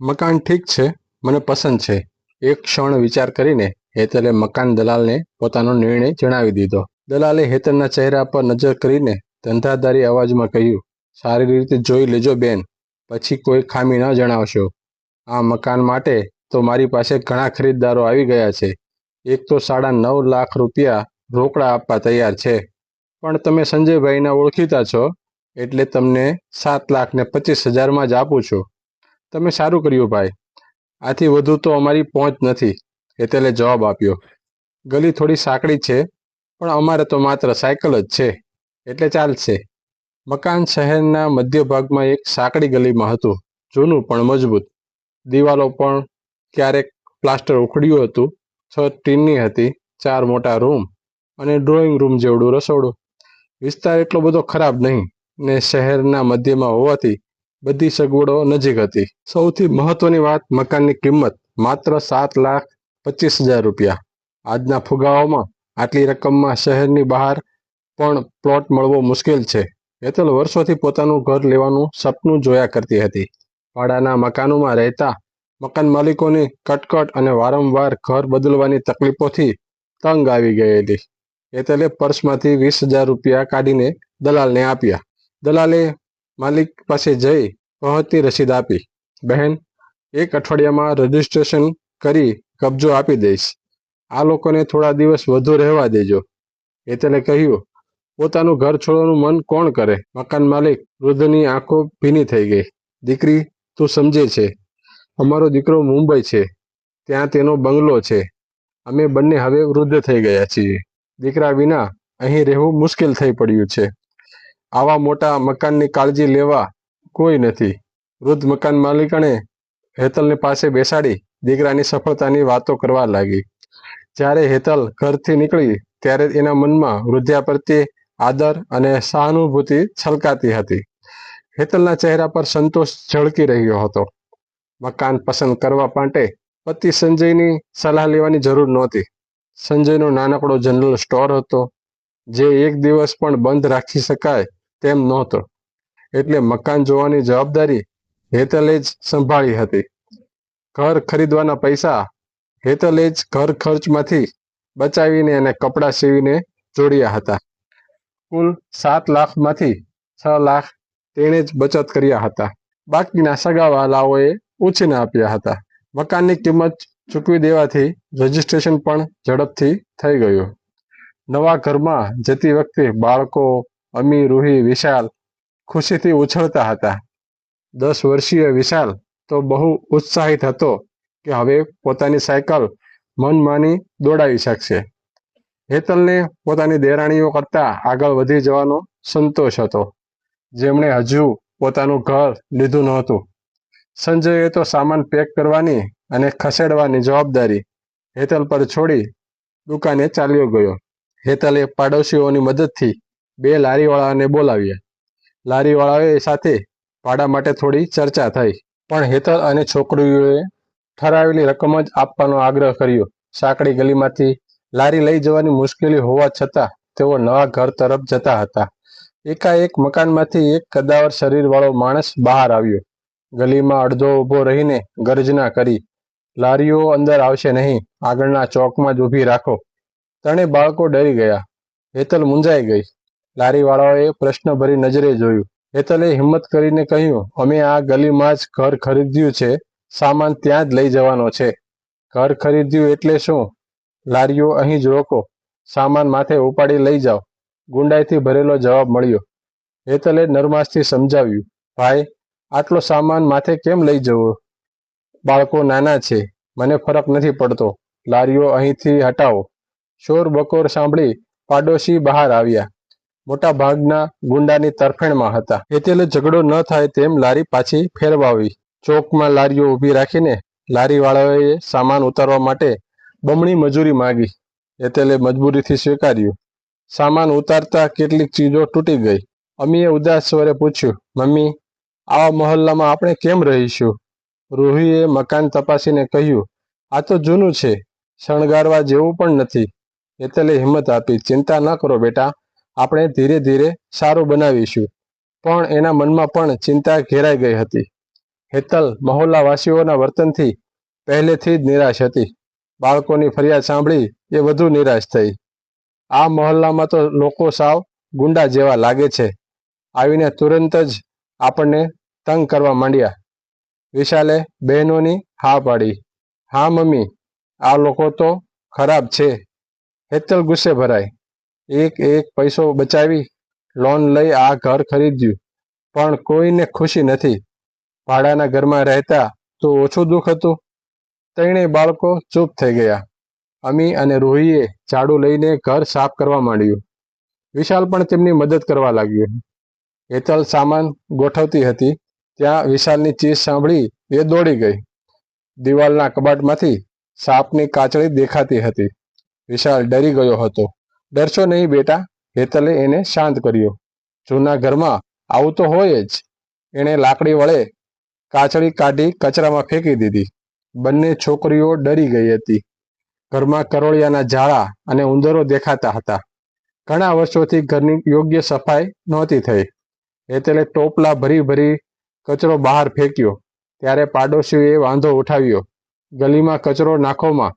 મકાન ઠીક છે, મને પસંદ છે. એક ક્ષણ વિચાર કરીને હેતલે મકાન દલાલને પોતાનો નિર્ણય જણાવી દીધો. દલાલે હેતલના ચહેરા પર નજર કરીને ધંધાદારી અવાજમાં કહ્યું, સારી રીતે જોઈ લેજો બેન, પછી કોઈ ખામી ન જણાવશો. આ મકાન માટે તો મારી પાસે ઘણા ખરીદદારો આવી ગયા છે. એક તો 9.5 લાખ રૂપિયા રોકડા આપવા તૈયાર છે. પણ તમે સંજયભાઈના ઓળખીતા છો, એટલે તમને 7,25,000 જ આપું છું. તમે સારું કર્યું ભાઈ, આથી વધુ તો અમારી પહોંચ નથી, હેતલે જવાબ આપ્યો. ગલી થોડી સાંકડી છે, પણ અમારે તો માત્ર સાયકલ જ છે, એટલે ચાલશે. મકાન શહેરના મધ્ય ભાગમાં એક સાંકડી ગલીમાં હતું, જૂનું પણ મજબૂત. દિવાલો પણ ક્યારેક પ્લાસ્ટર ઉખડ્યું હતું. છત ટીનની હતી. 4 મોટા રૂમ અને ડ્રોઈંગ રૂમ જેવડું રસોડું. વિસ્તાર એટલો બધો ખરાબ નહીં ને શહેરના મધ્યમાં હોવાથી બધી સગવડો નજીક હતી. સૌથી મહત્વની વાત, મકાનની કિંમત માત્ર 7,25,000 રૂપિયા. આજના ફુગાવામાં આટલી રકમમાં શહેરની બહાર પણ પ્લોટ મળવો મુશ્કેલ છે. હેતલ વર્ષોથી પોતાનું ઘર લેવાનું સપનું જોયા કરતી હતી. ભાડાના મકાનોમાં રહેતા મકાન માલિકોની કટકટ અને વારંવાર ઘર બદલવાની તકલીફોથી તંગ આવી ગયેલી. હેતલે પર્સમાંથી 20,000 રૂપિયા કાઢીને દલાલને આપ્યા. દલાલે માલિક પાસે જઈ પહોંચની રસીદ આપી. બહેન, 1 અઠવાડિયામાં રજીસ્ટ્રેશન કરી કબજો આપી દઈશ. આ લોકોને થોડા દિવસ વધુ રહેવા દેજો. હેતલે કહ્યું, પોતાનું ઘર છોડવાનું મન કોણ કરે? મકાન માલિક વૃદ્ધની આંખો ભીની થઈ ગઈ. દીકરી, તું સમજે છે, અમારો દીકરો મુંબઈ છે, ત્યાં તેનો બંગલો છે. અમે બંને હવે વૃદ્ધ થઈ ગયા છીએ. દીકરા વિના અહીં રહેવું મુશ્કેલ થઈ પડ્યું છે. આવા મોટા મકાનની કાળજી લેવા કોઈ નથી. વૃદ્ધ મકાન માલિકણે હેતલને પાસે બેસાડી દીકરાની સફળતાની વાતો કરવા લાગી. જ્યારે હેતલ ઘરથી નીકળી ત્યારે એના મનમાં વૃદ્ધા પ્રત્યે આદર અને સહાનુભૂતિ છલકાતી હતી. હેતલના ચહેરા પર સંતોષ ઝળકી રહ્યો હતો. મકાન પસંદ કરવા માટે પતિ સંજયની સલાહ લેવાની જરૂર નહોતી. સંજયનો નાનકડો જનરલ સ્ટોર હતો, જે એક દિવસ પણ બંધ રાખી શકાય તેમ નહોતો. એટલે મકાન જોવાની જવાબદારી હેતલે જ સંભાળી હતી. ઘર ખરીદવાના પૈસા હેતલે જ ઘર ખર્ચમાંથી બચાવીને અને કપડાં સીવીને જોડ્યા હતા. કુલ 7 લાખમાંથી 6 લાખ તેણે જ બચત કર્યા હતા. બાકીના સગાવાલાઓએ ઉછીને આપ્યા હતા. મકાનની કિંમત ચૂકવી દેવાથી રજીસ્ટ્રેશન પણ ઝડપથી થઈ ગયું. નવા ઘરમાં જતી વખતે બાળકો અમી, રૂહી, વિશાલ ખુશીથી ઉછળતા હતા. 10 વર્ષીય વિશાલ તો બહુ ઉત્સાહિત હતો કે હવે પોતાની સાયકલ મનમાની દોડાવી શકશે. હેતલને પોતાની દેરાણીઓ કરતાં આગળ વધી જવાનો સંતોષ હતો, જેમણે હજુ પોતાનું ઘર લીધું નહોતું. સંજયે તો સામાન પેક કરવાની અને ખસેડવાની જવાબદારી હેતલ પર છોડી દુકાને ચાલ્યો ગયો. હેતલે પાડોશીઓની મદદથી 2 લારીવાળાને બોલાવ્યા. લારીવાળાએ સાથે ભાડા માટે થોડી ચર્ચા થઈ, પણ હેતલ અને છોકરીઓએ ઠરાવેલી રકમ જ આપવાનો આગ્રહ કર્યો. સાંકડી ગલીમાંથી લારી લઈ જવાની મુશ્કેલી હોવા છતાં તેઓ નવા ઘર તરફ જતા હતા. એકાએક મકાનમાંથી એક કદાવર શરીરવાળો માણસ બહાર આવ્યો. ગલીમાં અડધો ઊભો રહીને ગર્જના કરી, લારીઓ અંદર આવશે નહીં, આગળના ચોકમાં જ ઊભી રાખો. 3 બાળકો ડરી ગયા. હેતલ મૂંઝાઈ ગઈ. લારીવાળાઓએ પ્રશ્નભરી નજરે જોયું. હેતલે હિંમત કરીને કહ્યું, અમે આ ગલીમાં જ ઘર ખરીદ્યું છે, સામાન ત્યાં જ લઈ જવાનો છે. ઘર ખરીદ્યું એટલે શું? લારીઓ અહીં જ રોકો, સામાન માથે ઉપાડી લઈ જાઓ, ગુંડાઈથી ભરેલો જવાબ મળ્યો. હેતલે નરમાશથી સમજાવ્યું, ભાઈ, આટલો સામાન માથે કેમ લઈ જવો? બાળકો નાના છે, મને ફરક નથી પડતો, લારીઓ અહીંથી હટાવો. શોર બકોર સાંભળી પાડોશી બહાર આવ્યા. મોટા ભાગના ગુંડાની તરફેણમાં હતા. હેતલે ઝઘડો ન થાય તેમ લારી પાછી ફેરવાવી. ચોકમાં લારીઓ ઊભી રાખીને લારીવાળાઓએ સામાન ઉતારવા માટે બમણી મજૂરી માંગી. હેતલે મજબૂરીથી સ્વીકાર્યું. સામાન ઉતારતા કેટલીક ચીજો તૂટી ગઈ. અમીએ ઉદાસ સ્વરે પૂછ્યું, મમ્મી, આવા મહોલ્લામાં આપણે કેમ રહીશું? રૂહીએ મકાન તપાસીને કહ્યું, આ તો જૂનું છે, શણગારવા જેવું પણ નથી. હેતલે હિંમત આપી, ચિંતા ન કરો બેટા, આપણે ધીરે ધીરે સારું બનાવીશું. પણ એના મનમાં પણ ચિંતા ઘેરાઈ ગઈ હતી. હેતલ મહોલ્લાવાસીઓના વર્તનથી પહેલેથી જ નિરાશ હતી. બાળકોની ફરિયાદ સાંભળી એ વધુ નિરાશ થઈ. આ મહોલ્લામાં તો લોકો સાવ ગુંડા જેવા લાગે છે. આવીને તુરંત જ આપણને તંગ કરવા માંડ્યા. વિશાલે બહેનોની હા પાડી. હા મમ્મી, આ લોકો તો ખરાબ છે. હેતલ ગુસ્સે ભરાઈ. એક એક પૈસો બચાવી લોન લઈ આ ઘર ખરીદ્યું, પણ કોઈને ખુશી નથી. ભાડાના ઘરમાં રહેતા તો ઓછું દુઃખ હતું. ત્રણેય બાળકો ચૂપ થઈ ગયા. અમી અને રૂહીએ ઝાડુ લઈને ઘર સાફ કરવા માંડ્યું. વિશાલ પણ તેમની મદદ કરવા લાગ્યો. હેતલ સામાન ગોઠવતી હતી ત્યાં વિશાલની ચીસ સાંભળી એ દોડી ગઈ. દિવાલના કબાટમાંથી સાપની કાચળી દેખાતી હતી. વિશાલ ડરી ગયો હતો. ડરશો નહીં બેટા, હેતલે એને શાંત કર્યો. જૂના ઘરમાં આવું તો હોય જ. એણે લાકડી વડે કાચળી કાઢી કચરામાં ફેંકી દીધી. બંને છોકરીઓ ડરી ગઈ હતી. ઘરમાં કરોળિયાના ઝાડા અને ઉંદરો દેખાતા હતા. ઘણા વર્ષોથી ઘરની યોગ્ય સફાઈ નહોતી થઈ. હેતલે ટોપલા ભરી ભરી કચરો બહાર ફેંક્યો. ત્યારે પાડોશીઓએ વાંધો ઉઠાવ્યો. ગલીમાં કચરો નાખોમાં.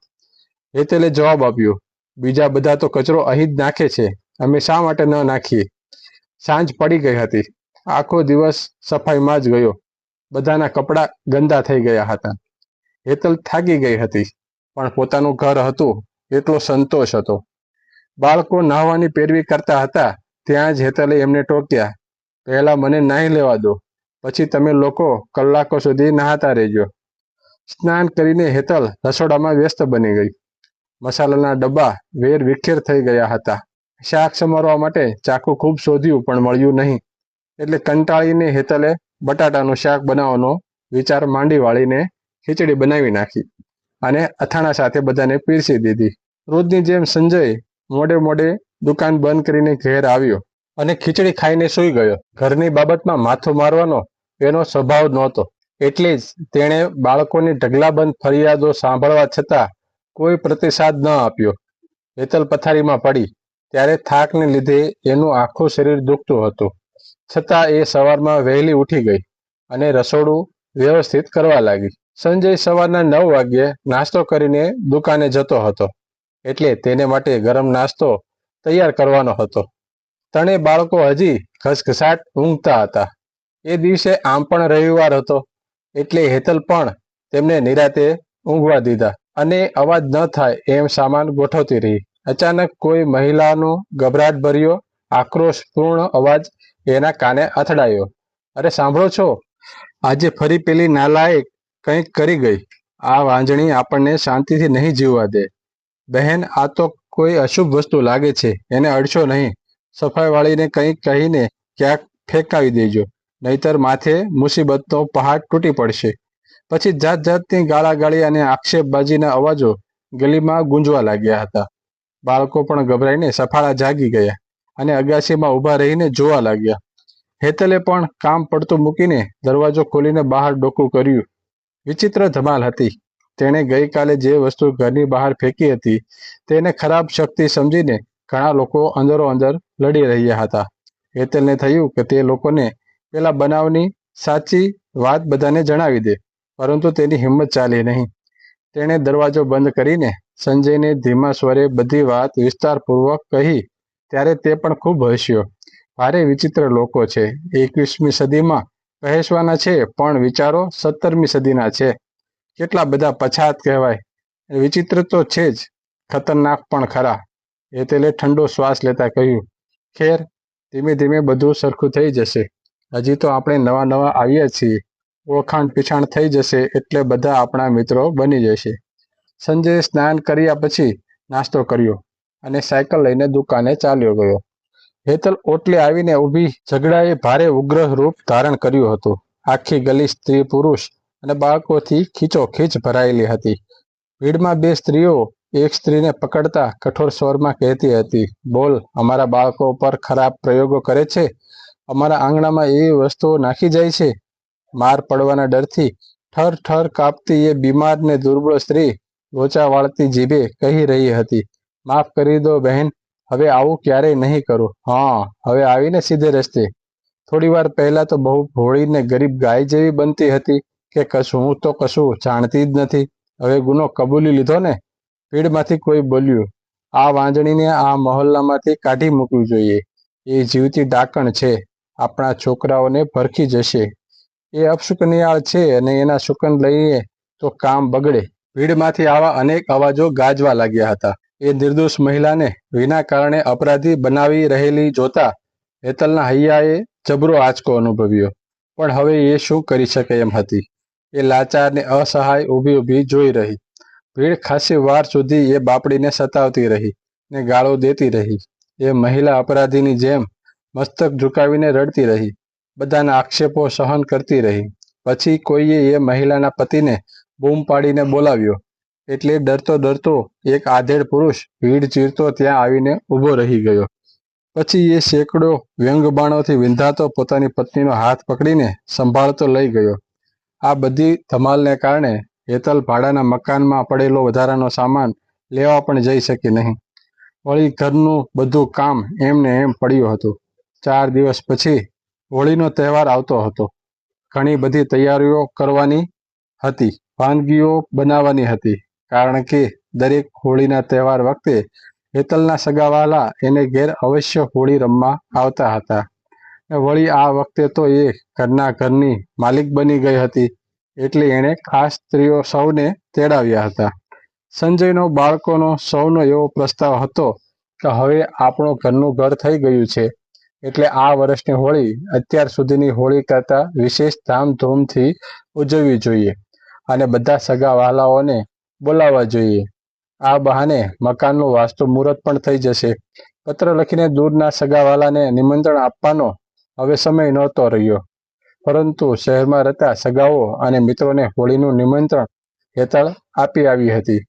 હેતલે જવાબ આપ્યો, બીજા બધા તો કચરો અહીં જ નાખે છે, અમે શા માટે ન નાખીએ? સાંજ પડી ગઈ હતી. આખો દિવસ સફાઈમાં જ ગયો. બધાના કપડાં ગંદા થઈ ગયા હતા. હેતલ થાકી ગઈ હતી, પણ પોતાનું ઘર હતું એટલો સંતોષ હતો. બાળકો નાહવાની પેરવી કરતા હતા ત્યાં જ હેતલે એમને ટોક્યા, પહેલા મને નાહી લેવા દો, પછી તમે લોકો કલાકો સુધી નહાતા રહેજો. સ્નાન કરીને હેતલ રસોડામાં વ્યસ્ત બની ગઈ. મસાલાના ડબ્બા વેર વિખેર થઈ ગયા હતા. શાક સમારવા માટે ચાકુ ખૂબ શોધ્યું પણ મળ્યું નહીં. એટલે કંટાળીને હેતલે બટાટાનું શાક બનાવવાનો વિચાર માંડી વાળીને ખીચડી બનાવી નાખી અને અથાણા સાથે બધાને પીરસી દીધી. રોજની જેમ સંજય મોડે મોડે દુકાન બંધ કરીને ઘેર આવ્યો અને ખીચડી ખાઈને સૂઈ ગયો. ઘરની બાબતમાં માથું મારવાનો એનો સ્વભાવ નહોતો. એટલે જ તેણે બાળકોની ઢગલાબંધ ફરિયાદો સાંભળવા છતાં કોઈ પ્રતિસાદ ન આપ્યો. હેતલ પથારીમાં પડી ત્યારે થાકને લીધે એનું આખું શરીર દુખતું હતું. છતાં એ સવારમાં વહેલી ઉઠી ગઈ અને રસોડું વ્યવસ્થિત કરવા લાગી. સંજય સવારના 9 વાગ્યે નાસ્તો કરીને દુકાને જતો હતો, એટલે તેને માટે ગરમ નાસ્તો તૈયાર કરવાનો હતો. ત્રણેય બાળકો હજી ઘસઘસાટ ઊંઘતા હતા. એ દિવસે આમ પણ રવિવાર હતો, એટલે હેતલ પણ તેમને નિરાતે ઊંઘવા દીધા અને અવાજ ન થાય એમ સામાન ગોઠવતી રહી. અચાનક કોઈ મહિલાનો ગભરાટભર્યો આક્રોશપૂર્ણ અવાજ એના કાને અથડાયો. અરે સાંભળો છો, આજે ફરી પેલી નાલાયક કંઈક કરી ગઈ. આ વાંજણી આપણને શાંતિથી નહીં જીવવા દે. બહેન, આ તો કોઈ અશુભ વસ્તુ લાગે છે, એને અડશો નહીં. સફાઈવાળીને કંઈક કહીને ક્યાંક ફેંકાવી દેજો, નહીતર માથે મુસીબતનો પહાડ તૂટી પડશે. પછી જાત જાતની ગાળાગાળી અને આક્ષેપબાજીના અવાજો ગલીમાં ગુંજવા લાગ્યા હતા. બાળકો પણ ગભરાઈને સફાળા જાગી ગયા અને અગાસીમાં ઊભા રહીને જોવા લાગ્યા. હેતલે પણ કામ પડતું મૂકીને દરવાજો ખોલીને બહાર ડોકું કર્યું. વિચિત્ર ધમાલ હતી. તેણે ગઈકાલે જે વસ્તુ ઘરની બહાર ફેંકી હતી તેને ખરાબ શક્તિ સમજીને ઘણા લોકો અંદરો અંદર લડી રહ્યા હતા. હેતલને થયું કે તે લોકોને પેલા બનાવની સાચી વાત બધાને જણાવી દે, પરંતુ તેની હિંમત ચાલી નહીં. તેણે દરવાજો બંધ કરીને સંજયને ધીમા સ્વરે બધી વાત વિસ્તારપૂર્વક કહી ત્યારે તે પણ ખૂબ હસ્યો. ભારે વિચિત્ર લોકો છે. 21મી સદીમાં પહેસવાના છે, પણ વિચારો 17મી સદીના છે. કેટલા બધા પછાત કહેવાય. વિચિત્ર તો છે જ, ખતરનાક પણ ખરા. હેતલે ઠંડો શ્વાસ લેતા કહ્યું, ખેર, ધીમે ધીમે બધું સરખું થઈ જશે. હજી તો આપણે નવા નવા આવ્યા છીએ. ઓળખાણ પીછાણ થઈ જશે એટલે બધા આપણા મિત્રો બની જશે. સંજયે સ્નાન કર્યા પછી નાસ્તો કર્યો અને સાયકલ લઈને દુકાને ચાલ્યો ગયો. હેતલ ઓટલે આવીને ઊભી. ઝઘડાએ ભારે ઉગ્ર રૂપ ધારણ કર્યું હતું. આખી ગલી સ્ત્રી પુરુષ અને બાળકોથી ખીચોખીચ ભરાયેલી હતી. ભીડમાં બે સ્ત્રીઓ એક સ્ત્રીને પકડતા કઠોર સ્વરમાં કહેતી હતી, બોલ, અમારા બાળકો પર ખરાબ પ્રયોગો કરે છે, અમારા આંગણામાં એવી વસ્તુઓ નાખી જાય છે. માર પડવાના ડરથી ઠર ઠર કાપતી એ બીમાર ને દુર્બળ સ્ત્રી લોચા વાળતી જીભે કહી રહી હતી, માફ કરી દો બહેન, હવે આવું ક્યારેય નહીં કરું. હા, હવે આવીને સીધે રસ્તે. થોડી વાર પહેલા તો બહુ ભોળી ને ગરીબ ગાય જેવી બનતી હતી, કે હું તો કશું જાણતી જ નથી, હવે ગુનો કબૂલી લીધો ને? ભીડમાંથી કોઈ બોલ્યું, આ વાંજણીને આ મહોલ્લામાંથી કાઢી મૂકવી જોઈએ. એ જીવતી ડાકણ છે, આપણા છોકરાઓને ભરખી જશે. એ અપશુકનિયાળ છે અને એના શુકન લઈએ તો કામ બગડે. ભીડમાંથી આવા અનેક અવાજો ગાજવા લાગ્યા હતા. એ નિર્દોષ મહિલાને વિના કારણે અપરાધી બનાવી રહેલી જોતા હેતલના હૈયાએ જબરો આંચકો અનુભવ્યો. પણ હવે એ શું કરી શકે એમ હતી. એ લાચાર ને અસહાય ઊભી ઊભી જોઈ રહી. ભીડ ખાસી વાર સુધી એ બાપડીને સતાવતી રહી ને ગાળો દેતી રહી. એ મહિલા અપરાધીની જેમ મસ્તક ઝુકાવીને રડતી રહી, બધાના આક્ષેપો સહન કરતી રહી. પછી કોઈએ એ મહિલાના પતિને બૂમ પાડીને બોલાવ્યો, એટલે ડરતો ડરતો એક આધેડ પુરુષ ભીડ ચીરતો ત્યાં આવીને ઊભો રહી ગયો. પછી એ સેંકડો વ્યંગબાણોથી વિંધાતો પોતાની પત્નીનો હાથ પકડીને સંભાળતો લઈ ગયો. આ બધી ધમાલને કારણે હેતલ ભાડાના મકાનમાં પડેલો વધારાનો સામાન લેવા પણ જઈ શકી નહીં. વળી ઘરનું બધું કામ એમને એમ પડ્યું હતું. 4 દિવસ પછી હોળીનો તહેવાર આવતો હતો. ઘણી બધી તૈયારીઓ કરવાની હતી, વાનગીઓ બનાવવાની હતી, કારણ કે દરેક હોળીના તહેવાર વખતે હેતલના સગાવાલા એને ઘેર અવશ્ય હોળી રમવા આવતા હતા. વળી આ વખતે તો એ ઘરની માલિક બની ગઈ હતી, એટલે એણે ખાસ સ્ત્રીઓ સૌને તેડાવ્યા હતા. સંજયનો, બાળકોનો સૌનો એવો પ્રસ્તાવ હતો કે હવે આપણું ઘરનું ઘર થઈ ગયું છે, એટલે આ વર્ષની હોળી અત્યાર સુધીની હોળી કરતાં વિશેષ ધામધૂમથી ઉજવવી જોઈએ અને બધા સગાવાલાઓને બોલાવવા જોઈએ. આ બહાને મકાનનું વાસ્તુ મુહૂર્ત પણ થઈ જશે. પત્ર લખીને દૂરના સગાવાલાને નિમંત્રણ આપવાનો હવે સમય નહોતો રહ્યો, પરંતુ શહેરમાં રહેતા સગાઓ અને મિત્રોને હોળીનું નિમંત્રણ હેતલ આપી આવી હતી.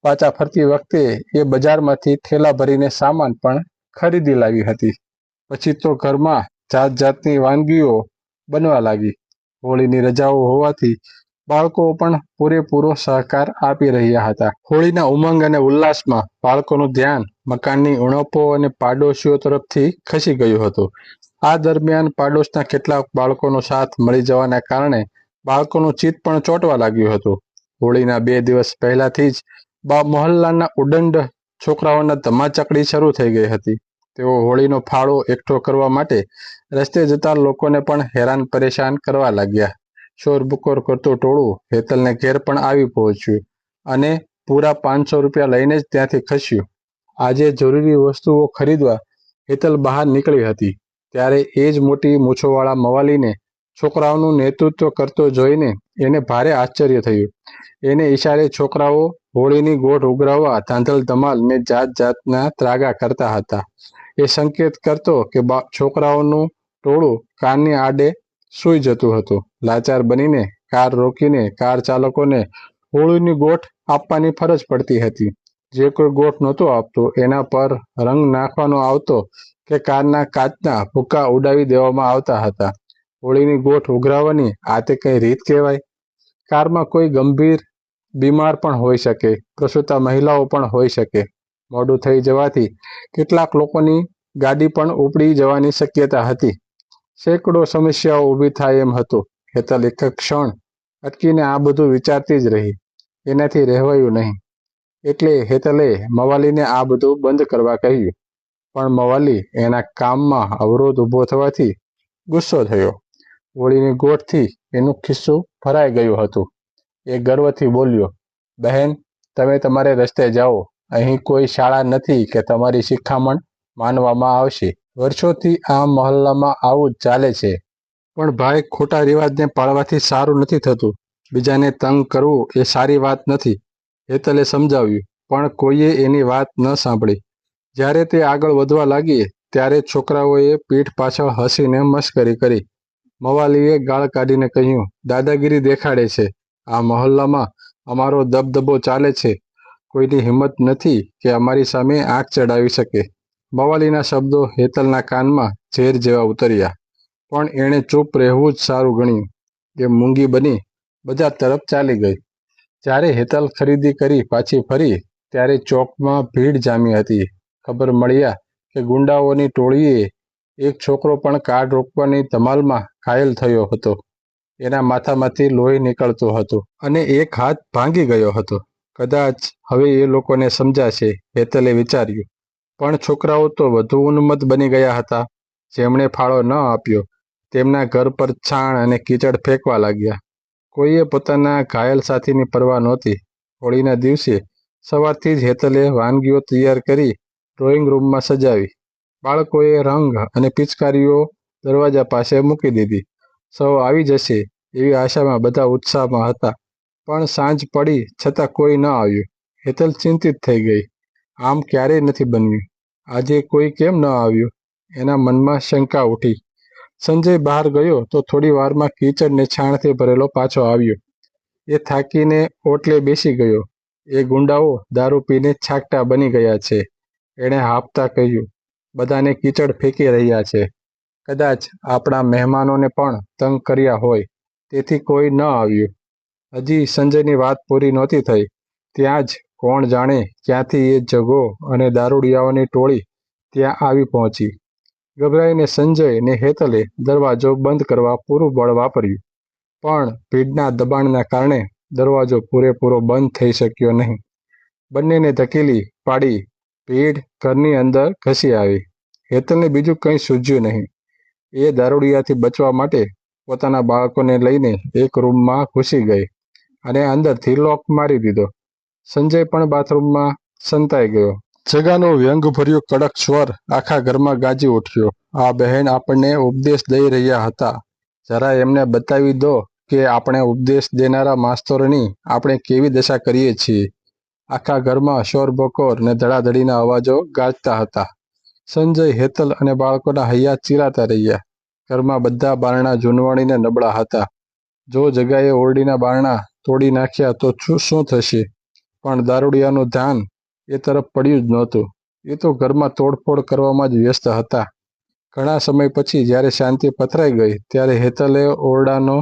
પાછા ફરતી વખતે એ બજારમાંથી થેલા ભરીને સામાન પણ ખરીદી લાવી હતી. પછી તો ઘરમાં જાત જાતની વાનગીઓ બનવા લાગી. હોળીની રજાઓ હોવાથી બાળકો પણ પૂરેપૂરો સહકાર આપી રહ્યા હતા. હોળીના ઉમંગ અને ઉલ્લાસમાં બાળકોનું ધ્યાન મકાનની ઉણપો અને પાડોશીઓ તરફથી ખસી ગયું હતું. આ દરમિયાન પાડોશના કેટલાક બાળકોનો સાથ મળી જવાના કારણે બાળકોનું ચિત્ત પણ ચોંટવા લાગ્યું હતું. હોળીના 2 દિવસ પહેલાથી જ મહોલ્લાના ઉદંડ છોકરાઓના ધમાચકડી શરૂ થઈ ગઈ હતી. તેઓ હોળીનો ફાળો એકઠો કરવા માટે રસ્તે જતા લોકોને પણ હેરાન પરેશાન કરવા લાગ્યા. શોરબકોર કરતું ટોળું હેતલને ઘેર પણ આવી પહોંચ્યું અને પૂરા 500 રૂપિયા લઈને જ ત્યાંથી ખસ્યું. આજે જરૂરી વસ્તુઓ ખરીદવા હેતલ બહાર નીકળી હતી, ત્યારે એ જ મોટી મૂછોવાળા મવાલીને છોકરાઓનું નેતૃત્વ કરતો જોઈને એને ભારે આશ્ચર્ય થયું. એને ઈશારે છોકરાઓ હોળીની ગોઠ ઉઘરાવવા ધાંધલ ધમાલ ને જાત જાતના ત્રાગા કરતા હતા. એ સંકેત કરતો કે છોકરાઓનું ટોળું કારની આડે સૂઈ જતું હતું. લાચાર બનીને કાર રોકીને કાર ચાલકોને હોળીની ગોઠ આપવાની ફરજ પડતી હતી. જે કોઈ ગોઠ નહોતું આપતું એના પર રંગ નાખવાનો આવતો કે કારના કાચના ભૂકા ઉડાવી દેવામાં આવતા હતા. હોળીની ગોઠ ઉઘરાવવાની આ તે કઈ રીત કહેવાય? કારમાં કોઈ ગંભીર બીમાર પણ હોઈ શકે, પ્રસૂતા મહિલાઓ પણ હોઈ શકે. મોડું થઈ જવાથી કેટલાક લોકોની ગાડી પણ ઉપડી જવાની શક્યતા હતી. સેંકડો સમસ્યાઓ ઊભી થાય એમ હતું. હેતલ એક ક્ષણ અટકીને આ બધું વિચારતી જ રહી. એનાથી રહેવાયું નહીં, એટલે હેતલે મવાલીને આ બધું બંધ કરવા કહ્યું. પણ મવાલી એના કામમાં અવરોધ ઊભો થવાથી ગુસ્સો થયો. હોળીની ગોઠથી એનું ખિસ્સું ભરાઈ ગયું હતું. એ ગર્વથી બોલ્યો, બહેન, તમે તમારે રસ્તે જાઓ. અહીં કોઈ શાળા નથી કે તમારી શિખામણ માનવામાં આવશે. વર્ષોથી આ મહોલ્લામાં આવું જ ચાલે છે. પણ ભાઈ, ખોટા રિવાજને પાળવાથી સારું નથી થતું. બીજાને તંગ કરવું એ સારી વાત નથી, હેતલે સમજાવ્યું. પણ કોઈએ એની વાત ન સાંભળી. જ્યારે તે આગળ વધવા લાગી ત્યારે છોકરાઓએ પીઠ પાછળ હસીને મશ્કરી કરી. મવાલીએ ગાળ કાઢીને કહ્યું, દાદાગીરી દેખાડે છે. આ મહોલ્લામાં અમારો દબદબો ચાલે છે. કોઈની હિંમત નથી કે અમારી સામે આંખ ચડાવી શકે. મવાલીના શબ્દો હેતલના કાનમાં ઝેર જેવા ઉતર્યા, પણ એણે ચૂપ રહેવું જ સારું ગણ્યું. એ મૂંગી બની બજાર તરફ ચાલી ગઈ. જ્યારે હેતલ ખરીદી કરી પાછી ફરી ત્યારે ચોકમાં ભીડ જામી હતી. ખબર મળ્યા કે ગુંડાઓની ટોળીએ એક છોકરો પણ કાર રોકવાની ધમાલમાં ઘાયલ થયો હતો. એના માથામાંથી લોહી નીકળતું હતું અને એક હાથ ભાંગી ગયો હતો. કદાચ હવે એ લોકોને સમજાશે, હેતલે વિચાર્યું. પણ છોકરાઓ તો વધુ ઉન્મત્ત બની ગયા હતા. જેમણે ફાળો ન આપ્યો તેમના ઘર પર છાણ અને કીચડ ફેંકવા લાગ્યા. કોઈએ પોતાના ઘાયલ સાથીની પરવા નહોતી. હોળીના દિવસે સવારથી જ હેતલે વાનગીઓ તૈયાર કરી ડ્રોઈંગ રૂમમાં સજાવી. બાળકોએ રંગ અને પિચકારીઓ દરવાજા પાસે મૂકી દીધી. સૌ આવી જશે એવી આશામાં બધા ઉત્સાહમાં હતા. પણ સાંજ પડી છતાં કોઈ ન આવ્યું. હેતલ ચિંતિત થઈ ગઈ. આમ ક્યારેય નથી બન્યું. આજે કોઈ કેમ ન આવ્યું? એના મનમાં શંકા ઉઠી. સંજય બહાર ગયો તો થોડી વારમાં કીચડ ને છાણથી ભરેલો પાછો આવ્યો. એ થાકીને ઓટલે બેસી ગયો. એ ગુંડાઓ દારૂ પીને છાકટા બની ગયા છે, એણે હાંફતા કહ્યું. બધાને કીચડ ફેંકી રહ્યા છે. કદાચ આપણા મહેમાનોને પણ તંગ કર્યા હોય, તેથી કોઈ ન આવ્યું. હજી સંજયની વાત પૂરી નહોતી થઈ ત્યાં જ કોણ જાણે ક્યાંથી એ જગો અને દારૂડિયાઓની ટોળી ત્યાં આવી પહોંચી. ગભરાઈને સંજય ને હેતલે દરવાજો બંધ કરવા પૂરું બળ વાપર્યું, પણ ભીડના દબાણના કારણે દરવાજો પૂરેપૂરો બંધ થઈ શક્યો નહીં. બંનેને ધકેલી પાડી ભીડ ઘરની અંદર ઘસી આવી. હેતલને બીજું કંઈ સૂઝ્યું નહીં. એ દારૂડિયાથી બચવા માટે પોતાના બાળકોને લઈને એક રૂમમાં ઘૂસી ગઈ અને અંદરથી લોક મારી દીધો. સંજય પણ બાથરૂમમાં સંતાઈ ગયો. જગાનો વ્યંગભર્યો કડક સ્વર આખા ઘરમાં ગાજી ઉઠ્યો. આ બહેન આપણને ઉપદેશ દઈ રહ્યા હતા. જરા એમને બતાવી દો કે આપણે ઉપદેશ દેનારા માસ્તરોની આપણે કેવી દશા કરીએ છીએ. આખા ઘરમાં શોરબકોર ને ધડાધડીના અવાજો ગાજતા હતા. સંજય, હેતલ અને બાળકોના હૈયા ચીરાતા રહ્યા. ઘરમાં બધા બારણા જૂનવાણીને નબળા હતા. જો જગાએ ઓરડીના બારણા તોડી નાખ્યા તો શું થશે? પણ દારૂડિયાનું ધ્યાન એ તરફ પડ્યું જ નહોતું. એ તો ઘરમાં તોડફોડ કરવામાં જ વ્યસ્ત હતા. ઘણા સમય પછી જ્યારે શાંતિ પથરાઈ ગઈ ત્યારે હેતલે ઓરડાનો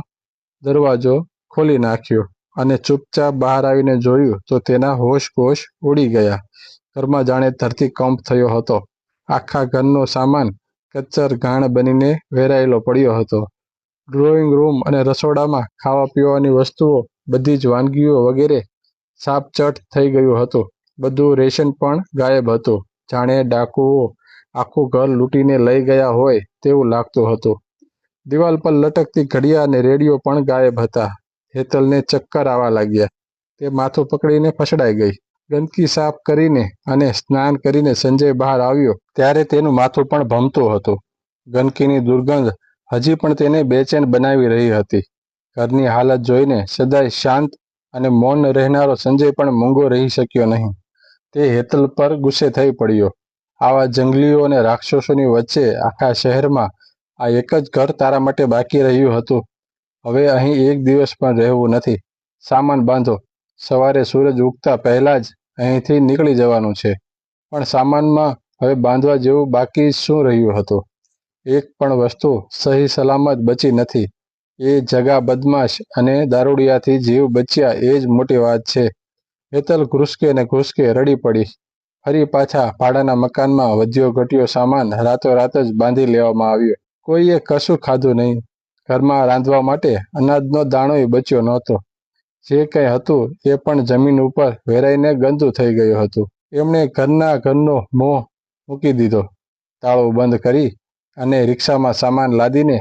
દરવાજો ખોલી નાખ્યો અને ચૂપચાપ બહાર આવીને જોયું તો તેના હોશ ઉડી ગયા. ઘરમાં જાણે ધરતીકંપ થયો હતો. આખા ઘરનો સામાન કચ્ચર ઘાણ બનીને વેરાયેલો પડ્યો હતો. ડ્રોઈંગ રૂમ અને રસોડામાં ખાવા પીવાની વસ્તુઓ, બધી જ વાનગીઓ વગેરે સાપચટ થઈ ગયું હતું. બધું રેશન પણ ગાયબ હતું. જાણે ડાકુઓ આખું ઘર લૂંટીને લઈ ગયા હોય તેવું લાગતું હતું. દિવાલ પર લટકતી ઘડિયાળ અને રેડિયો પણ ગાયબ હતા. હેતલને ચક્કર આવવા લાગ્યા. તે માથું પકડીને ફસડાઈ ગઈ. ગંદકી સાફ કરીને અને સ્નાન કરીને સંજય બહાર આવ્યો ત્યારે તેનું માથું પણ ભમતું હતું. ગંદકીની દુર્ગંધ હજી પણ તેને બેચેન બનાવી રહી હતી. ઘરની હાલત જોઈને સદાય શાંત અને મૌન રહેનારો સંજય પણ મૂંગો રહી શક્યો નહીં. તે હેતલ પર ગુસ્સે થઈ પડ્યો. આવા જંગલીઓ અને રાક્ષસોની વચ્ચે આખા શહેરમાં આ એક જ ઘર તારા માટે બાકી રહ્યું હતું. હવે અહીં એક દિવસ પણ રહેવું નથી. સામાન બાંધો. સવારે સૂરજ ઉગતા પહેલા જ અહીંથી નીકળી જવાનું છે. પણ સામાનમાં હવે બાંધવા જેવું બાકી શું રહ્યું હતું? એક પણ વસ્તુ સહી સલામત બચી નથી. એ જગા બદમાશ અને દારૂડિયાથી જીવ બચ્યા એ જ મોટી વાત છે. હેતલ ઘૂસકે ને ઘૂસકે રડી પડી. ફરી પાછા ભાડાના મકાનમાં વધ્યો ઘટ્યો સામાન રાતોરાત જ બાંધી લેવામાં આવ્યો. કોઈએ કશું ખાધું નહીં. ઘરમાં રાંધવા માટે અનાજનો દાણોય બચ્યો નહોતો. જે કંઈ હતું એ પણ જમીન ઉપર વેરાઈને ગંદુ થઈ ગયું હતું. એમણે ઘરનો મોહ મૂકી દીધો. તાળું બંધ કરી અને રિક્ષામાં સામાન લાદીને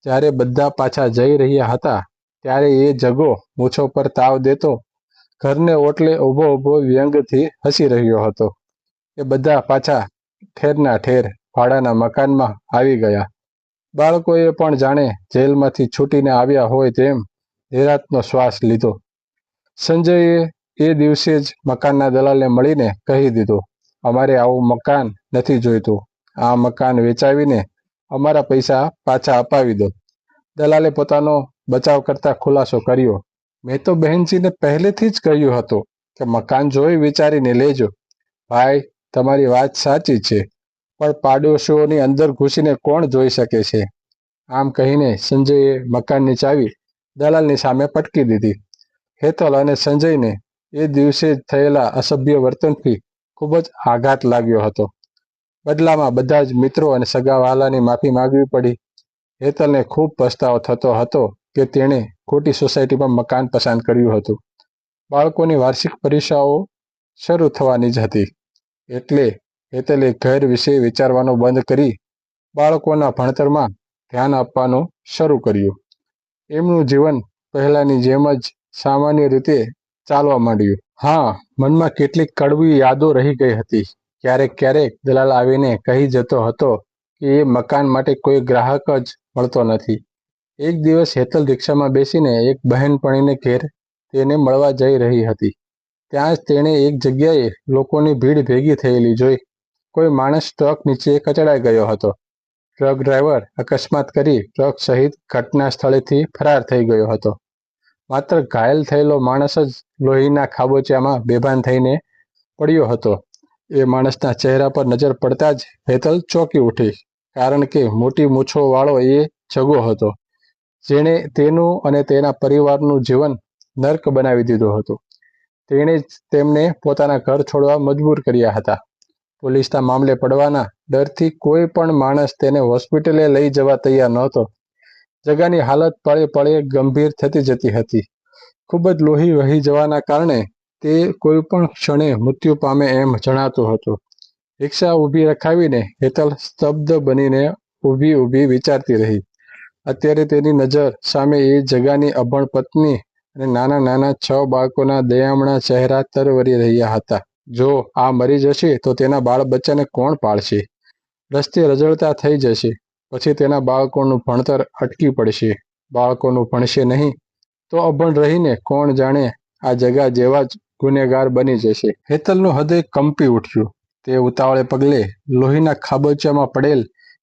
જ્યારે બધા પાછા જઈ રહ્યા હતા ત્યારે એ જગો મૂછો પર તાવ દેતો ઘરને ઓટલે ઊભો વ્યંગથી હસી રહ્યો હતો. એ બધા પાછા ઠેરના ઠેર ભાડાના મકાનમાં આવી ગયા. બાળકોએ પણ જાણે જેલમાંથી છૂટીને આવ્યા હોય તેમ નિરાંતનો શ્વાસ લીધો. સંજયે એ દિવસે જ મકાનના દલાલને મળીને કહી દીધું, અમારે આવું મકાન નથી જોઈતું. આ મકાન વેચાવીને અમારા પૈસા પાછા અપાવી દો. દલાલે પોતાનો બચાવ કરતા ખુલાસો કર્યો, મેં તો બહેનજીને પહેલેથી જ કહ્યું હતું કે મકાન જોઈ વિચારીને લેજો. ભાઈ, તમારી વાત સાચી છે, પણ પાડોશીઓની અંદર ઘૂસીને કોણ જોઈ શકે છે? આમ કહીને સંજયે મકાનની ચાવી દલાલની સામે પટકી દીધી. હેતલ અને સંજયને એ દિવસે જ થયેલા અસભ્ય વર્તનથી ખૂબ જ આઘાત લાગ્યો હતો. બદલામાં બધા જ મિત્રો અને સગાવહાલાની માફી માંગવી પડી. હેતલને ખૂબ પસ્તાવો થતો હતો કે તેણે ખોટી સોસાયટીમાં મકાન પસંદ કર્યું હતું. બાળકોની વાર્ષિક પરીક્ષાઓ શરૂ થવાની જ હતી એટલે હેતલે ઘર વિશે વિચારવાનું બંધ કરી બાળકોના ભણતરમાં ધ્યાન આપવાનું શરૂ કર્યું. એમનું જીવન પહેલાંની જેમ જ સામાન્ય રીતે ચાલવા માંડ્યું. હા, મનમાં કેટલીક કડવી યાદો રહી ગઈ હતી. ક્યારેક ક્યારેક દલાલ આવીને કહી જતો હતો કે એ મકાન માટે કોઈ ગ્રાહક જ મળતો નથી. એક દિવસ હેતલ રિક્ષામાં બેસીને એક બહેનપણીને ઘેર તેને મળવા જઈ રહી હતી. ત્યાં જ તેણે એક જગ્યાએ લોકોની ભીડ ભેગી થયેલી જોઈ. કોઈ માણસ ટ્રક નીચે કચડાઈ ગયો હતો. ટ્રક ડ્રાઈવર અકસ્માત કરી ટ્રક સહિત ઘટના સ્થળેથી ફરાર થઈ ગયો હતો. માત્ર ઘાયલ થયેલો માણસ જ લોહીના ખાબોચિયામાં બેભાન થઈને પડ્યો હતો. એ માણસના ચહેરા પર નજર પડતા જ હેતલ ચોંકી ઉઠી, કારણ કે મોટી મૂછો વાળો એ જગો હતો જેણે તેનું અને તેના પરિવારનું જીવન નર્ક બનાવી દીધું હતું. તેણે જ તેમને પોતાના ઘર છોડવા મજબૂર કર્યા હતા. પોલીસના મામલે પડવાના ડરથી કોઈ પણ માણસ તેને હોસ્પિટલે લઈ જવા તૈયાર નહોતો. જગાની હાલત પળે પળે ગંભીર થતી જતી હતી. ખૂબ જ લોહી વહી જવાના કારણે તે કોઈ પણ ક્ષણે મૃત્યુ પામે એમ જણાતું હતું. રિક્ષા ઊભી રખાવીને હેતલ સ્તબ્ધ બનીને ઊભી વિચારતી રહી. અત્યારે તેની નજર સામે એ જગાની અભણ પત્ની અને નાના નાના 6 બાળકોના દયામણા ચહેરા તરવરી રહ્યા હતા. જો આ મરી જશે તો તેના બાળ બચ્ચાને કોણ પાળશે? રસ્તે રઝળતા થઈ જશે. પછી તેના બાળકોનું ભણતર અટકી પડશે. બાળકોનું ભણશે નહીં તો અભણ રહીને કોણ જાણે આ જગા જેવા જ ગુનેગાર બની જશે. હેતલનું હૃદય કંપી ઉઠ્યું. તે ઉતાવળે પગલે લોહીના ખાબોચિયામાં પડેલ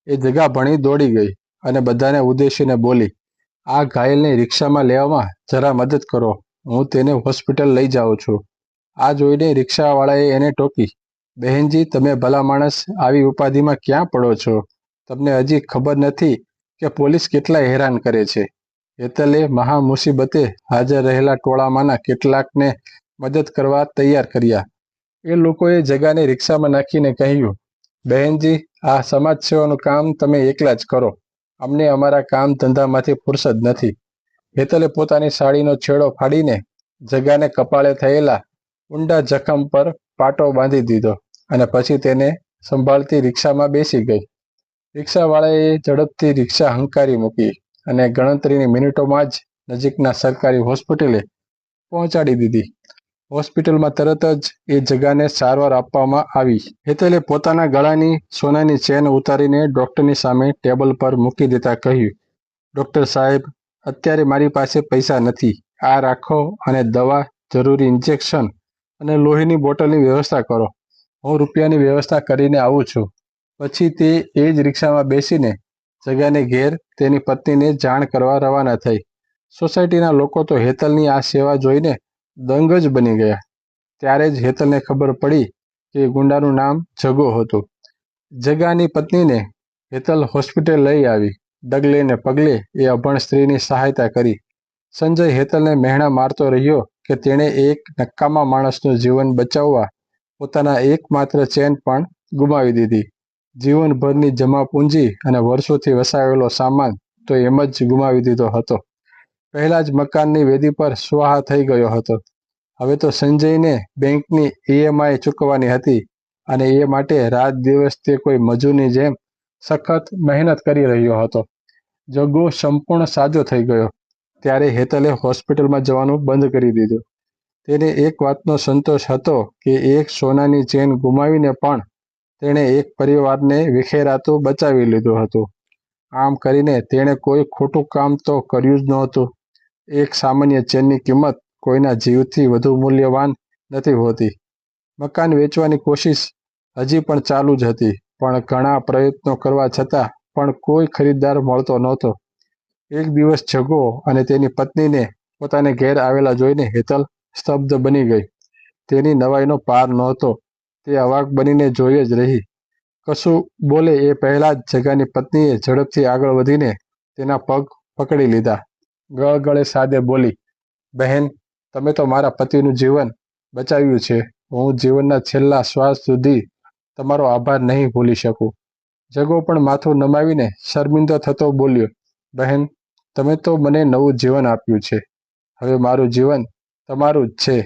એ જગા ભણી દોડી ગઈ અને બધાને ઉદ્દેશીને બોલી, આ ઘાયલને રિક્ષામાં લેવામાં જરા મદદ કરો. હું તેને હોસ્પિટલ લઈ જાઉં છું. આ જોઈને રિક્ષાવાળાએ એને ટોકી, બહેનજી, તમે ભલા માણસ આવી ઉપાધિમાં ક્યાં પડો છો? તમને હજી ખબર નથી કે પોલીસ કેટલા હેરાન કરે છે. હેતલે મહા મુસીબતે હાજર રહેલા ટોળામાંના કેટલાકને મદદ કરવા તૈયાર કર્યા. એ લોકોએ જગાને રિક્ષામાં નાખીને કહ્યું, બહેનજી, આ સમાજ સેવાનું કામ તમે એકલા જ કરો. અમને અમારા કામ ધંધામાંથી ફુરસદ નથી. હેતલે પોતાની સાડીનો છેડો ફાડીને જગાને કપાળે થયેલા ઊંડા જખમ પર પાટો બાંધી દીધો અને પછી તેને સંભાળતી રિક્ષામાં બેસી ગઈ. રિક્ષાવાળાએ ઝડપથી રિક્ષા હંકારી મૂકી અને ગણતરીની મિનિટોમાં જ નજીકના સરકારી હોસ્પિટલે પહોંચાડી દીધી. હોસ્પિટલમાં તરત જ એ જગાને સારવાર આપવામાં આવી. હેતલે પોતાના ગળાની સોનાની ચેન ઉતારીને ડૉક્ટરની સામે ટેબલ પર મૂકી દેતા કહ્યું, ડૉક્ટર સાહેબ, અત્યારે મારી પાસે પૈસા નથી. આ રાખો અને દવા, જરૂરી ઇન્જેક્શન અને લોહીની બોટલની વ્યવસ્થા કરો. હું રૂપિયાની વ્યવસ્થા કરીને આવું છું. પછી તે એ જ રિક્ષામાં બેસીને જગાને ઘેર તેની પત્નીને જાણ કરવા રવાના થઈ. સોસાયટીના લોકો તો હેતલની આ સેવા જોઈને દંગ જ બની ગયા. ત્યારે જ હેતલને ખબર પડી કે ગુંડાનું નામ જગો હતું. જગાની પત્નીને હેતલ હોસ્પિટલ લઈ આવી. ડગલે ને પગલે એ અભણ સ્ત્રીની સહાયતા કરી. સંજય હેતલને મહેણા મારતો રહ્યો કે તેણે એક નકામા માણસનું જીવન બચાવવા પોતાના એકમાત્ર ચેન પણ ગુમાવી દીધી. જીવનભરની જમા પૂંજી અને વર્ષોથી વસાવેલો સામાન તો એમ જ ગુમાવી દીધો હતો. પહેલાં જ મકાનની વેદી પર સ્વાહા થઈ ગયો હતો. હવે તો સંજયને બેંકની EMI ચૂકવવાની હતી અને એ માટે રાત દિવસ તે કોઈ મજૂરની જેમ સખત મહેનત કરી રહ્યો હતો. જગ્ગો સંપૂર્ણ સાજો થઈ ગયો ત્યારે હેતલે હોસ્પિટલમાં જવાનું બંધ કરી દીધું. તેને એક વાતનો સંતોષ હતો કે એક સોનાની ચેન ગુમાવીને પણ તેણે એક પરિવારને વિખેરાતું બચાવી લીધું હતું. આમ કરીને તેણે કોઈ ખોટું કામ તો કર્યું જ નહોતું. એક સામાન્ય ચેનની કિંમત કોઈના જીવથી વધુ મૂલ્યવાન નથી હોતી. મકાન વેચવાની કોશિશ હજી પણ ચાલુ જ હતી, પણ ઘણા પ્રયત્નો કરવા છતાં પણ કોઈ ખરીદદાર મળતો નહોતો. એક દિવસ જગ્ગો અને તેની પત્નીને પોતાને ઘેર આવેલા જોઈને હેતલ સ્તબ્ધ બની ગઈ. તેની નવાઈનો પાર નહોતો. તે અવાક બનીને જોઈ જ રહી. કશું બોલે એ પહેલાં જ જગાની પત્નીએ ઝડપથી આગળ વધીને તેના પગ પકડી લીધા. ગળગળે સાદે બોલી, બહેન, તમે તો મારા પતિનું જીવન બચાવ્યું છે. હું જીવનના છેલ્લા શ્વાસ સુધી તમારો આભાર નહીં ભૂલી શકું. જગ્ગો પણ માથું નમાવીને શર્મિંદો થતો બોલ્યો, બહેન, તમે તો મને નવું જીવન આપ્યું છે. હવે મારું જીવન તમારું જ છે.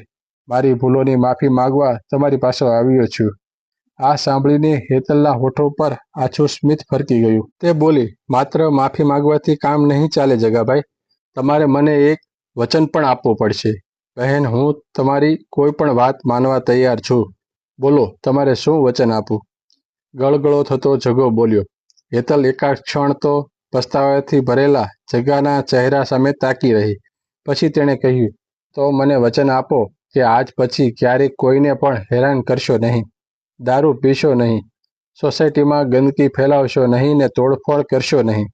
મારી ભૂલોની માફી માંગવા તમારી પાસે આવ્યો છું. આ સાંભળીને હેતલના હોઠો પર આછું સ્મિત ફરકી ગયું. તે બોલી, માત્ર માફી માંગવાથી કામ નહીં ચાલે જગાભાઈ. તમારે મને એક વચન પણ આપવું પડશે. બહેન, હું તમારી કોઈ પણ વાત માનવા તૈયાર છું. બોલો, તમારે શું વચન આપું? ગળગળો થતો જગો બોલ્યો. હેતલ એકાદ ક્ષણ તો પસ્તાવાથી ભરેલા જગાના ચહેરા સામે તાકી રહી. પછી તેણે કહ્યું, તો મને વચન આપો કે આજ પછી ક્યારેક કોઈને પણ હેરાન કરશો નહીં, દારૂ પીશો નહીં, સોસાયટીમાં ગંદકી ફેલાવશો નહીં ને તોડફોડ કરશો નહીં.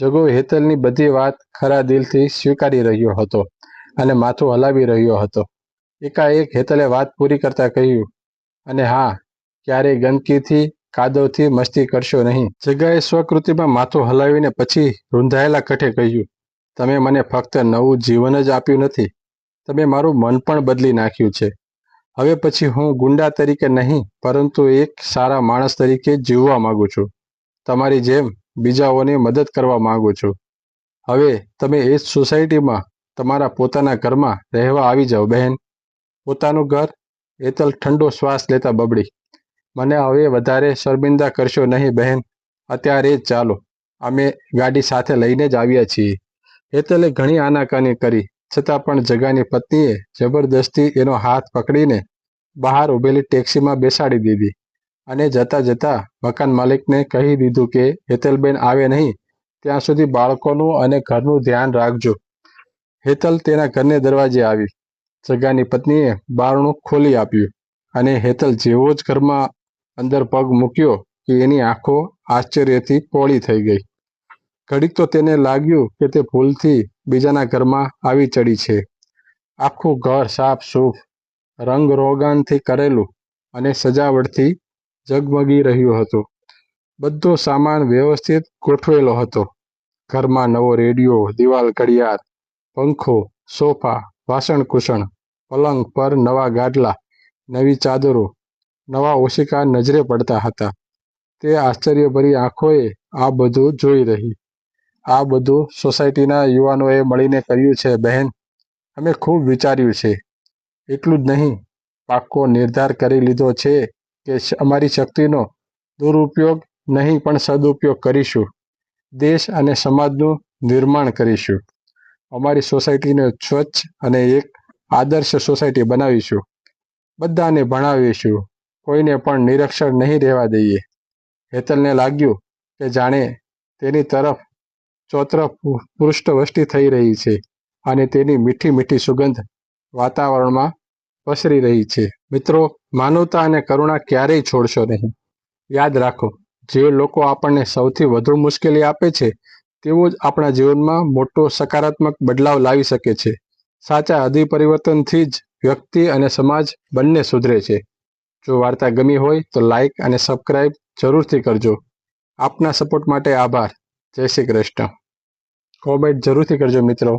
જગો હેતલની બધી વાત ખરા દિલથી સ્વીકારી રહ્યો હતો અને માથું હલાવી રહ્યો હતો. એકાએક હેતલે વાત પૂરી કરતા કહ્યું, અને હા, ક્યારેય ગંદકીથી કાદવથી મસ્તી કરશો નહીં. જગાએ સ્વકૃતિમાં માથું હલાવીને પછી રૂંધાયેલા કંઠે કહ્યું, તમે મને ફક્ત નવું જીવન જ આપ્યું નથી, તમે મારું મન પણ બદલી નાખ્યું છે. હવે પછી હું ગુંડા તરીકે નહીં, પરંતુ એક સારા માણસ તરીકે જીવવા માંગુ છું. તમારી જેમ બીજાઓની મદદ કરવા માંગુ છું. હવે તમે એ જ સોસાયટીમાં તમારા પોતાના ઘરમાં રહેવા આવી જાઓ બહેન. પોતાનું ઘર? હેતલ ઠંડો શ્વાસ લેતા બબડી, મને હવે વધારે શર્મિંદા કરશો નહીં બહેન. અત્યારે જ ચાલો, અમે ગાડી સાથે લઈને જ આવ્યા છીએ. હેતલે ઘણી આનાકાની કરી, છતાં પણ જગાની પત્નીએ જબરદસ્તી એનો હાથ પકડીને બહાર ઊભેલી ટેક્સીમાં બેસાડી દીધી અને જતા જતા મકાન માલિકને કહી દીધું કે હેતલબેન આવે નહીં ત્યાં સુધી બાળકોનું અને ઘરનું ધ્યાન રાખજો. હેતલ તેના ઘરને દરવાજે આવી. જગાની પત્નીએ બારણું ખોલી આપ્યું અને હેતલ જેવો જ ઘરમાં અંદર પગ મૂક્યો કે એની આંખો આશ્ચર્યથી પોળી થઈ ગઈ. ઘડીક તો તેને લાગ્યું કે તે ભૂલથી બીજાના ઘરમાં આવી ચડી છે. આખું ઘર સાફ સૂફ, રંગ રોગાનથી કરેલું અને સજાવટથી ઝગમગી રહ્યું હતું. બધો સામાન વ્યવસ્થિત ગોઠવેલો હતો. ઘરમાં નવો રેડિયો, દિવાલ ઘડિયાળ, પંખો, સોફા, વાસણ કુસણ, પલંગ પર નવા ગાદલા, નવી ચાદરો, નવા ઓશિકા નજરે પડતા હતા. તે આશ્ચર્યભરી આંખોએ આ બધું જોઈ રહી. આ બધું સોસાયટીના યુવાનોએ મળીને કર્યું છે બહેન. અમે ખૂબ વિચાર્યું છે. એટલું જ નહીં, પાક્કો નિર્ધાર કરી લીધો છે કે અમારી શક્તિનો દુરુપયોગ નહીં પણ સદુપયોગ કરીશું. દેશ અને સમાજનું નિર્માણ કરીશું. અમારી સોસાયટીને સ્વચ્છ અને એક આદર્શ સોસાયટી બનાવીશું. બધાને ભણાવીશું. કોઈને પણ નિરક્ષર નહીં રહેવા દઈએ. હેતલને લાગ્યું કે જાણે તેની તરફ ચોતરફ પૃષ્ઠવષ્ટિ થઈ રહી છે અને તેની મીઠી મીઠી સુગંધ વાતાવરણમાં પસરી રહી છે. મિત્રો, માનવતા અને કરુણા ક્યારેય છોડશો નહીં. યાદ રાખો, જે લોકો આપણને સૌથી વધુ મુશ્કેલી આપે છે તેઓ જ આપણા જીવનમાં મોટો સકારાત્મક બદલાવ લાવી શકે છે. સાચા અધિપરિવર્તનથી જ વ્યક્તિ અને સમાજ બંને સુધરે છે. જો વાર્તા ગમી હોય તો લાઈક અને સબસ્ક્રાઈબ જરૂરથી કરજો. આપના સપોર્ટ માટે આભાર. જય શ્રી કૃષ્ણ. કોમેન્ટ જરૂરથી કરજો મિત્રો.